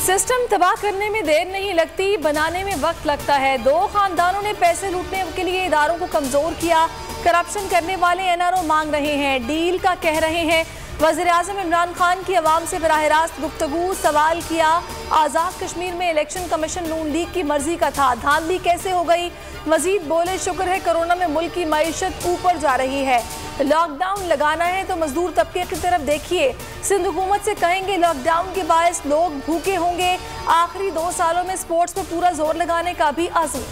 System तबाह करने में देर नहीं लगती, बनाने में वक्त लगता है। दो खानदानों ने पैसे लूटने के लिए इदारों को कमजोर किया। करप्शन करने वाले एनआरओ मांग रहे हैं, डील का कह रहे हैं। वज़ीर-ए-आज़म इमरान खान की अवाम से बराह रास्त गुफ्तगू, सवाल किया। आज़ाद कश्मीर में इलेक्शन कमीशन नून लीग की मर्जी का था, धांधली कैसे हो गई। मजीद बोले, शुक्र है कोरोना में मुल्क की मईशत ऊपर जा रही है। लॉकडाउन लगाना है तो मजदूर तबके की तरफ देखिए। सिंध हुकूमत से कहेंगे लॉकडाउन के बायस लोग भूखे होंगे। आखिरी 2 सालों में स्पोर्ट्स पर पूरा जोर लगाने का भी आज़म।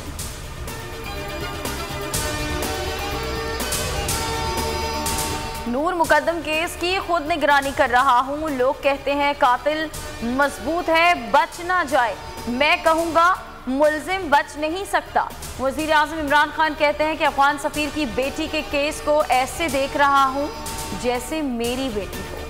नूर मुकद्दम केस की खुद निगरानी कर रहा हूँ। लोग कहते हैं कातिल मजबूत है, बच ना जाए। मैं कहूँगा मुल्जिम बच नहीं सकता। वज़ीर-ए-आज़म इमरान खान कहते हैं कि अफगान सफीर की बेटी के केस को ऐसे देख रहा हूँ जैसे मेरी बेटी हो।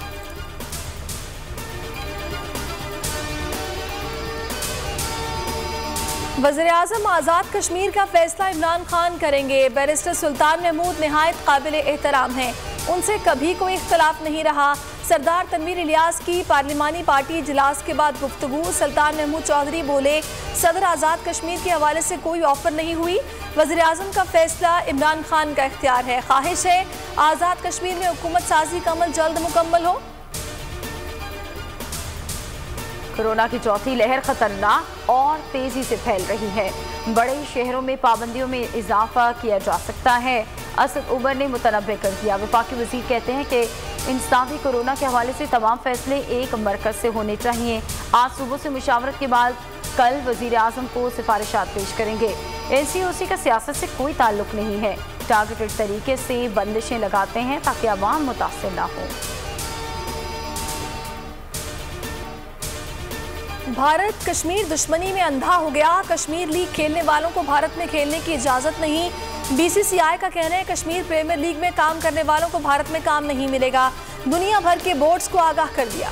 वज़ीर-ए-आज़म आज़ाद कश्मीर का फैसला इमरान खान करेंगे। बैरिस्टर सुल्तान महमूद निहायत काबिल एहतराम हैं, उनसे कभी कोई इख्तलाफ नहीं रहा। सरदार तनवीर इलियास की पार्लिमानी पार्टी इजलास के बाद गुफ्तगू। सुल्तान महमूद चौधरी बोले, सदर आज़ाद कश्मीर के हवाले से कोई ऑफर नहीं हुई। वज़ीर-ए-आज़म का फैसला इमरान खान का इख्तियार है। ख्वाहिश है आज़ाद कश्मीर में हुकूमत साजी का अमल जल्द मुकम्मल हो। कोरोना की चौथी लहर खतरनाक और तेजी से फैल रही है। बड़े शहरों में पाबंदियों में इजाफा किया जा सकता है। असद उमर ने मुतनब्बे कर दिया। वफाकी वज़ीर कहते हैं कि इंसाफी कोरोना के हवाले से तमाम फैसले एक मरकज से होने चाहिए। आज सुबह से मुशावरत के बाद कल वज़ीर-ए-आज़म को सिफारिशात पेश करेंगे। NCOC का सियासत से कोई ताल्लुक नहीं है। टारगेटेड तरीके से बंदिशें लगाते हैं ताकि अवाम मुतासिर ना हो। भारत कश्मीर दुश्मनी में अंधा हो गया। कश्मीर लीग खेलने वालों को भारत में खेलने की इजाज़त नहीं। BCCI का कहना है कश्मीर प्रीमियर लीग में काम करने वालों को भारत में काम नहीं मिलेगा। दुनिया भर के बोर्ड्स को आगाह कर दिया।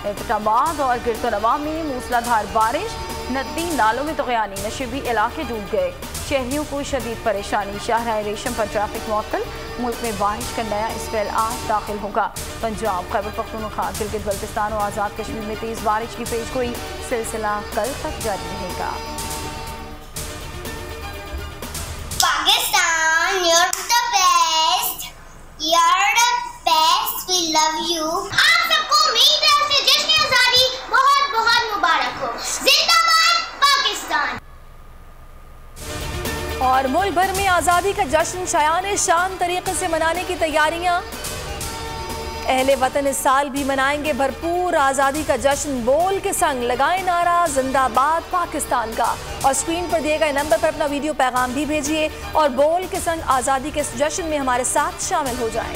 एबटाबाद और गिरतनवा में मूसलाधार बारिश, नदी नालों में तग़यानी, नशीबी इलाके डूब गए। शहरियों को शदीद परेशानी। शाहराह रेशम पर ट्रैफिक मुअत्तल। मुल्क में बारिश का नया स्पेल आज दाखिल होगा। पंजाब, खैबर पख्तूनख्वा, गिलगित बल्तिस्तान और आज़ाद कश्मीर में तेज बारिश की पेशगोई। सिलसिला कल तक जारी रहेगा। Pakistan, you're the best. You're the best. We love you. आप सबको मेरी तरफ से जश्न आज़ादी बहुत बहुत मुबारक हो। जिंदाबाद पाकिस्तान। और मुल्क भर में आज़ादी का जश्न शायान शान तरीके से मनाने की तैयारियां। अहले वतन इस साल भी मनाएंगे भरपूर आज़ादी का जश्न। बोल के संग लगाए नारा जिंदाबाद पाकिस्तान का। और स्क्रीन पर दिए गए नंबर पर अपना वीडियो पैगाम भी भेजिए और बोल के संग आज़ादी के इस जश्न में हमारे साथ शामिल हो जाएं।